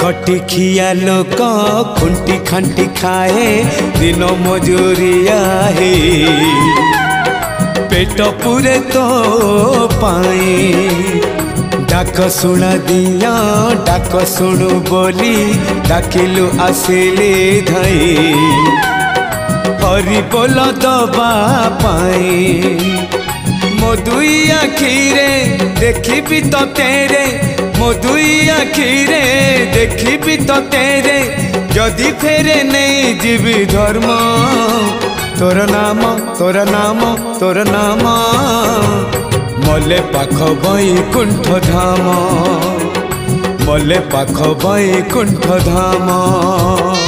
खटी खिया लोक खुंटी खांटी खाए दिन मजूरिया है पेट पूरे तो पाए डाक शुणा दिया डाक शुणु बोली डाकिलु आसिले धाई हरि बोल दबा पाए मो दुई आखिरे देखी तो तेरे मो दुई आखिरे देखी तो तेरे जदि फेरे नहीं जीवी धर्म तोर नाम तोर नाम तोर नाम मले पाख बैकुंठ धाम मले पाख बैकुंठ धाम।